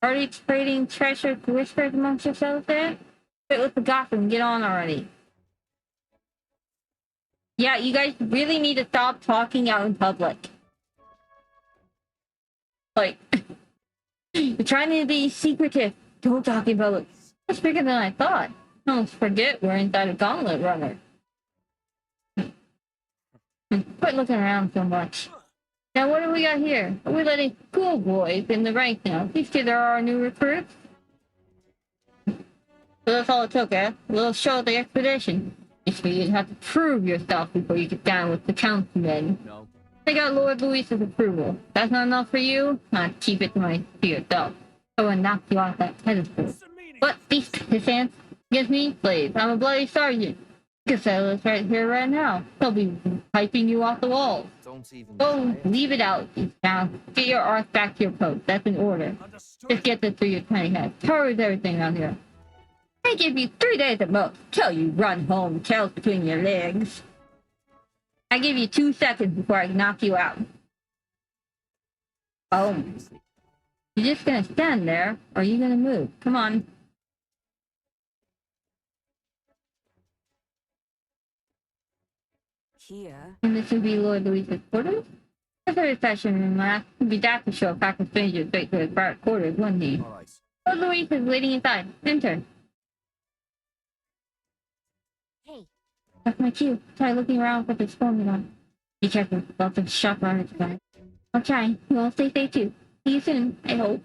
Already trading treasure whispers amongst yourselves there? Quit with the gossip and get on already. Yeah, you guys really need to stop talking out in public. Like, you're trying to be secretive. Don't talk in public. That's bigger than I thought. Don't forget we're inside a gauntlet runner. Quit looking around so much. Now, what do we got here? Are we letting cool boys in the ranks now? These kids are our new recruits. So that's all it took, eh? A little show at the expedition. Just for you'd have to prove yourself before you get down with the councilmen. No. They got Lord Luis's approval. That's not enough for you? Not keep it to yourself. I would knock you off that pedestal. But these pissants gives me slaves. I'm a bloody sergeant. You can settle this right here, right now. They'll be piping you off the walls. Don't even. Oh, leave it out. Now, get your arse back to your post. That's an order. Just get this through your tiny head. Terrorize everything around here. I give you 3 days at most till you run home, tails between your legs. I give you 2 seconds before I knock you out. Oh. You're just gonna stand there, or are you gonna move? Come on. Here. And this would be Lord Luis's quarters? That's a reception room, lad. He'd be daft to show a pack of strangers straight to his private quarters, wouldn't he? All right. Lord Luis is waiting inside. Enter. Hey. That's my cue. Try looking around for this formula. Be careful, lots of sharp armors guys. I'll try. You all stay safe too. See you soon, I hope.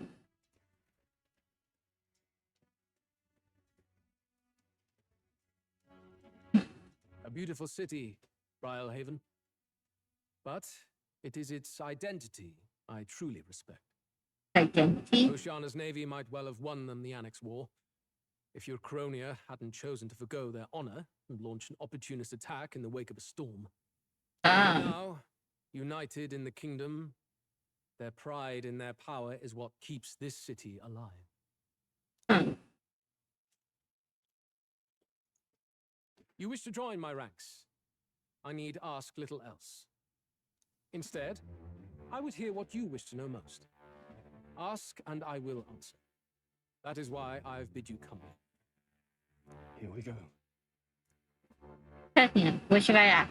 A beautiful city, Brilehaven. But it is its identity I truly respect. Identity? Oceana's navy might well have won them the Annex War. If your Cronia hadn't chosen to forgo their honor and launch an opportunist attack in the wake of a storm. Now, united in the kingdom, their pride in their power is what keeps this city alive. You wish to join my ranks. I need ask little else. Instead, I would hear what you wish to know most. Ask, and I will answer. That is why I've bid you come. Here we go. Tessia, what should I ask?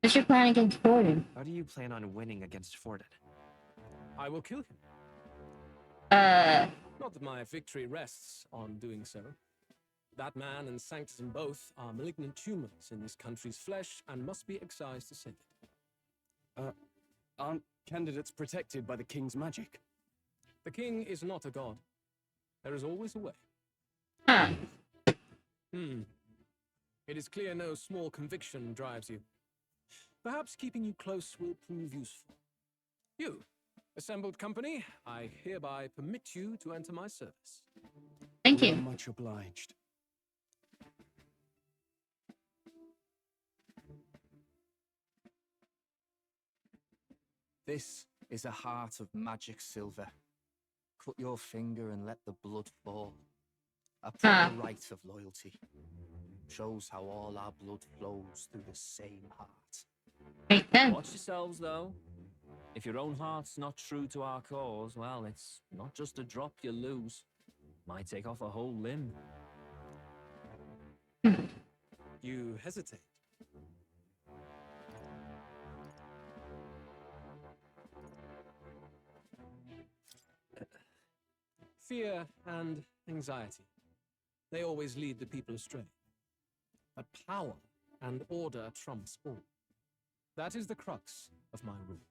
What's your plan against Forden? How do you plan on winning against Forden? I will kill him. Not that my victory rests on doing so. That man and Sanctus both are malignant tumors in this country's flesh and must be excised to save it. Aren't candidates protected by the king's magic? The king is not a god. There is always a way. It is clear no small conviction drives you. Perhaps keeping you close will prove useful. You, assembled company, I hereby permit you to enter my service. Thank you. Much obliged. This is a heart of magic silver. Cut your finger and let the blood fall. A proper rite of loyalty. Shows how all our blood flows through the same heart. Makes sense. Watch yourselves, though. If your own heart's not true to our cause, well, it's not just a drop you lose. Might take off a whole limb. You hesitate. Fear and anxiety. They always lead the people astray. But power and order trumps all. That is the crux of my rule.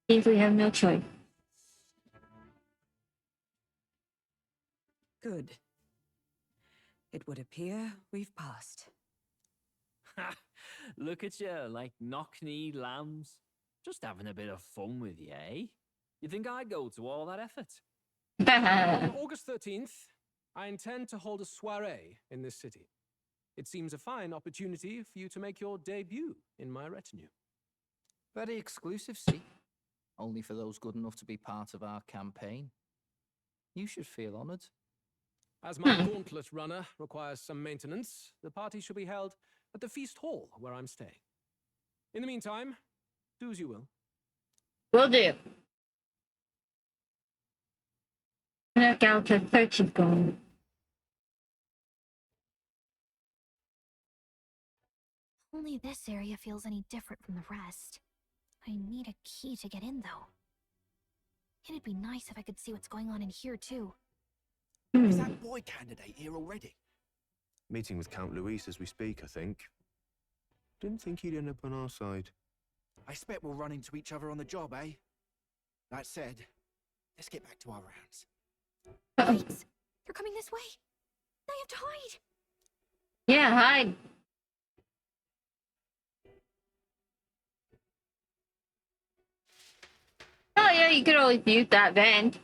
Seems we have no choice. Good. It would appear we've passed. Ha! Look at you, like knock-kneed lambs. Just having a bit of fun with you, eh? You think I'd go to all that effort? On August 13th, I intend to hold a soiree in this city. It seems a fine opportunity for you to make your debut in my retinue. Very exclusive, see? Only for those good enough to be part of our campaign. You should feel honored. As my gauntlet runner requires some maintenance, the party shall be held at the feast hall where I'm staying. In the meantime, do as you will. Will do. Look out, the search is going. Only this area feels any different from the rest. I need a key to get in, though. It'd be nice if I could see what's going on in here, too. Is that boy candidate here already? Meeting with Count Luis as we speak, I think. Didn't think he'd end up on our side. I expect we'll run into each other on the job, eh? That said, let's get back to our rounds. Wait! They're coming this way! I have to hide! Yeah, hide. Oh yeah, you could always use that vent.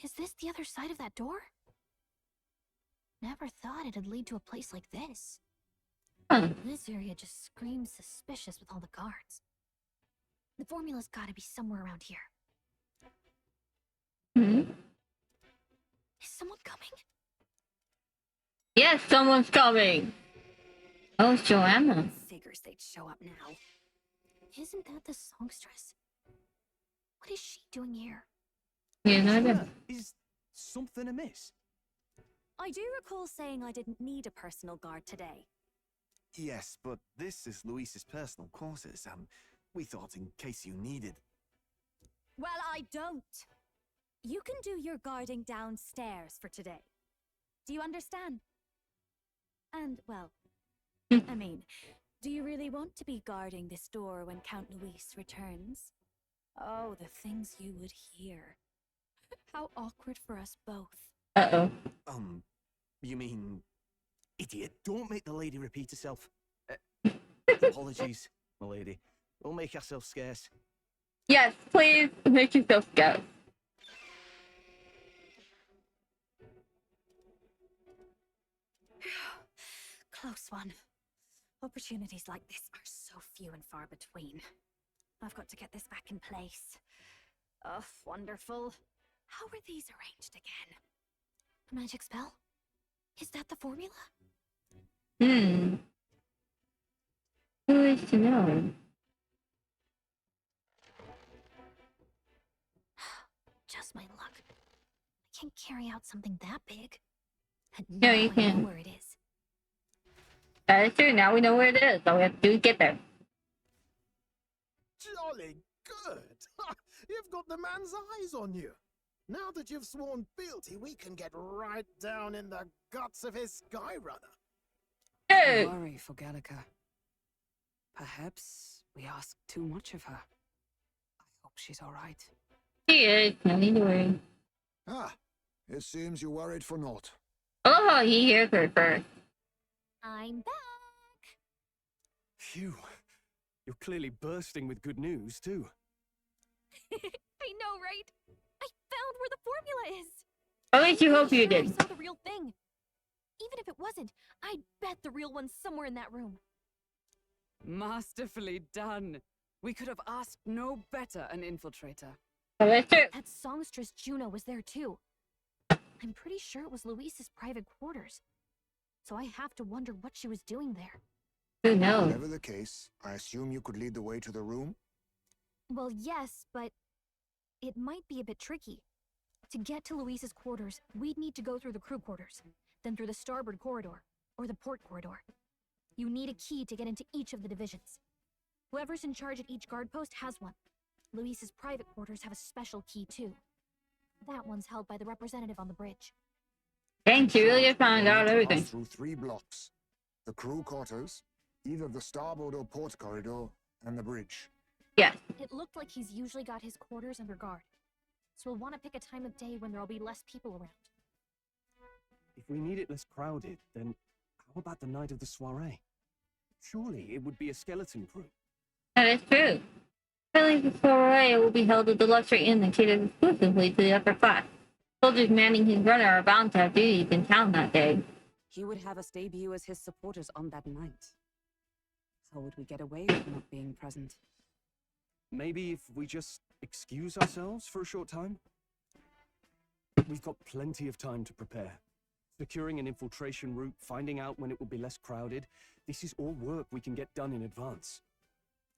Is this the other side of that door? Never thought it'd lead to a place like this. Huh. This area just screams suspicious with all the guards. The formula's gotta be somewhere around here. Hmm. Is someone coming? Yes, someone's coming. Oh, it's Joanna. Figures they'd show up now. Isn't that the songstress? What is she doing here? Yeah, no, no. Is something amiss? I do recall saying I didn't need a personal guard today. Yes, but this is Luis's personal quarters, and we thought in case you needed. Well, I don't. You can do your guarding downstairs for today. Do you understand? And, well, I mean, do you really want to be guarding this door when Count Luis returns? Oh, the things you would hear. How awkward for us both. Uh-oh. You mean... Idiot, don't make the lady repeat herself. Apologies, my lady. We'll make ourselves scarce. Yes, please make yourself scout. Close one. Opportunities like this are so few and far between. I've got to get this back in place. Oh, wonderful. How are these arranged again? A magic spell? Is that the formula? Hmm. Who is to know? Just my luck. I can't carry out something that big. And No, now you I can't. know where it is. That is true. Now we know where it is. All we have to do is get there. Jolly good! You've got the man's eyes on you. Now that you've sworn fealty, we can get right down in the guts of his Skyrunner. Hey! I worry for Gallica. Perhaps we ask too much of her. I hope she's all right. She is. No need to worry. Ah, it seems you worried for naught. Oh, he hears her first. I'm back! Phew. You're clearly bursting with good news, too. I know, right? I found where the formula is! At least you hope you Pretty sure did. I saw the real thing. Even if it wasn't, I'd bet the real one's somewhere in that room. Masterfully done. We could have asked no better an infiltrator. Oh, that's true. That songstress Juno was there too. I'm pretty sure it was Luis's private quarters. So I have to wonder what she was doing there. Who knows? Whatever the case, I assume you could lead the way to the room? Well, yes, but it might be a bit tricky. To get to Luis's quarters, we'd need to go through the crew quarters, then through the starboard corridor, or the port corridor. You need a key to get into each of the divisions. Whoever's in charge at each guard post has one. Luis's private quarters have a special key too. That one's held by the representative on the bridge. Thanks, you really found out Pass everything. through 3 blocks. The crew quarters, either the starboard or port corridor, and the bridge. Yes. It looked like he's usually got his quarters under guard. So we'll want to pick a time of day when there'll be less people around. If we need it less crowded, then how about the night of the soiree? Surely it would be a skeleton crew. That is true. Apparently the soiree will be held at the luxury inn that caters exclusively to the upper class. Soldiers manning his runner are bound to have duties in town that day. He would have us debut as his supporters on that night. How would we get away with not being present? Maybe if we just excuse ourselves for a short time? We've got plenty of time to prepare. Securing an infiltration route, finding out when it will be less crowded. This is all work we can get done in advance.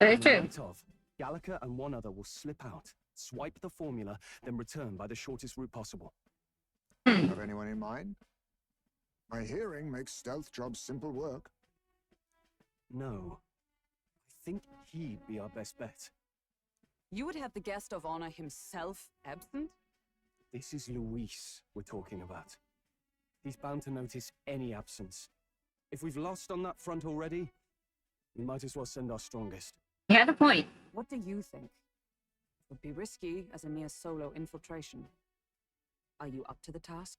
Very On the true. night of, Gallica and one other will slip out, swipe the formula, then return by the shortest route possible. Have anyone in mind? My hearing makes stealth jobs simple work. No. I think he'd be our best bet. You would have the guest of honor himself absent? This is Luis we're talking about. He's bound to notice any absence. If we've lost on that front already, we might as well send our strongest. You had a point. What do you think? It would be risky as a mere solo infiltration. Are you up to the task?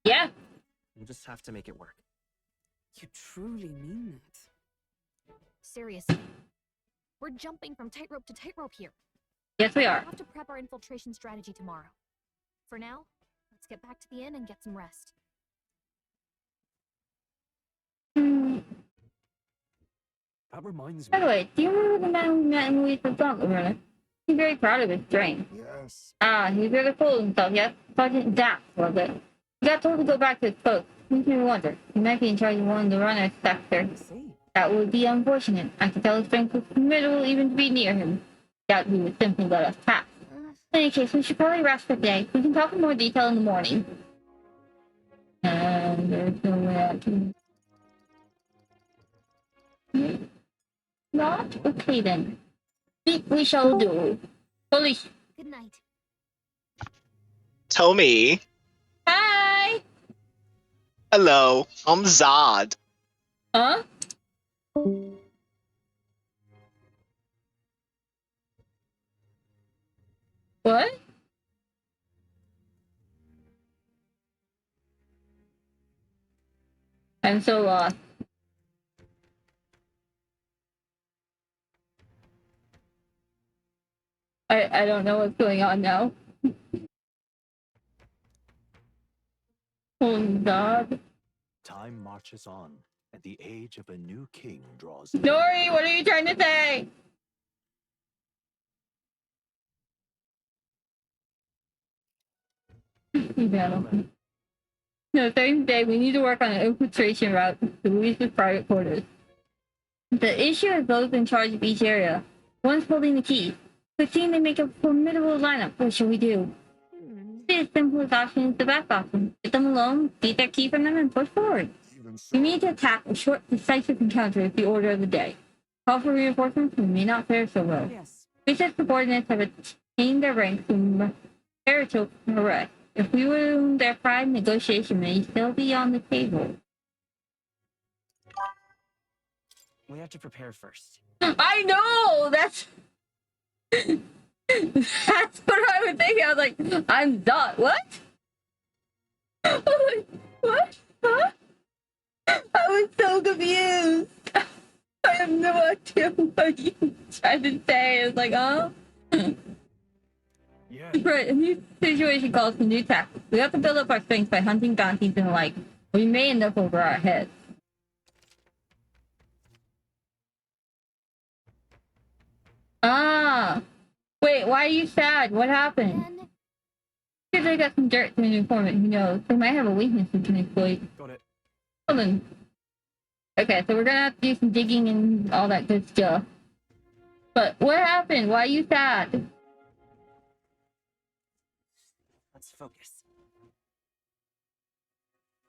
Yeah. We'll just have to make it work. You truly mean that? Seriously. We're jumping from tightrope to tightrope here. Yes, we are. We'll have to prep our infiltration strategy tomorrow. For now, let's get back to the inn and get some rest. That reminds By me. the way, do you remember the man we met in Louise's gauntlet runner? He's very proud of his strength. Yes. Ah, he's really full of himself, yes? Sergeant Dax was it. He got told to go back to his post. Makes me wonder. He might be in charge of one of the runners sector. That would be unfortunate. I could tell his strength was formidable even to be near him. Doubt he would simply let us pass. In any case, we should probably rest for the day. We can talk in more detail in the morning. And there's no way I can... Not? Okay then. We shall do. Holy... Good night. Tommy. Hi! Hello, I'm Zod. Huh? What? I'm so lost. I don't know what's going on now. Oh God. Time marches on, and the age of a new king draws. Nori, what are you trying to say? No, same day, we need to work on an infiltration route to Luis's private quarters. The issue is those in charge of each area. One's holding the key. But seeing they make a formidable lineup, what shall we do? The simplest option is the best option. Get them alone, beat their key from them, and push forward. We need to attack a short, decisive encounter is the order of the day. Call for reinforcements, we may not fare so well. Yes. Luis's subordinates have attained their ranks and prepare to arrest. If we wound their pride, negotiation may still be on the table. We have to prepare first. I know! That's what I was thinking. I was like, I'm done. What? I was like, what? Huh? I was so confused. I have no idea what you tried to say. I was like, huh? Yeah. Right, a new situation calls for new tactics. We have to build up our strength by hunting bounties and the like. We may end up over our heads. Ah! Wait, why are you sad? What happened? Because they got some dirt from an informant, who knows? They might have a weakness we can exploit. Got it. Hold on. Okay, so we're gonna have to do some digging and all that good stuff. But what happened? Why are you sad? Let's focus.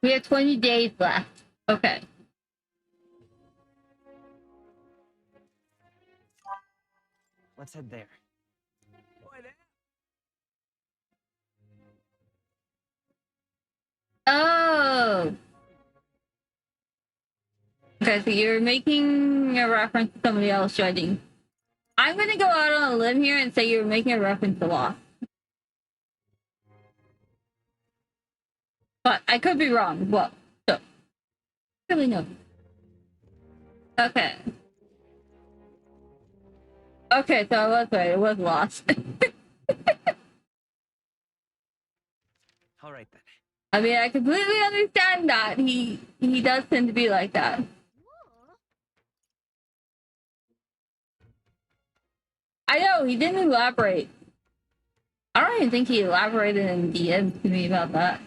We have 20 days left. Okay. Let's head there. Oh! Okay, so you're making a reference to somebody else joining. I'm gonna go out on a limb here and say you're making a reference to Lost. But I could be wrong. Well, so. Really no. Okay. Okay, so I was right. It was Lost. All right then. I mean, I completely understand that. He does tend to be like that. I know, he didn't elaborate. I don't even think he elaborated in the end to me about that.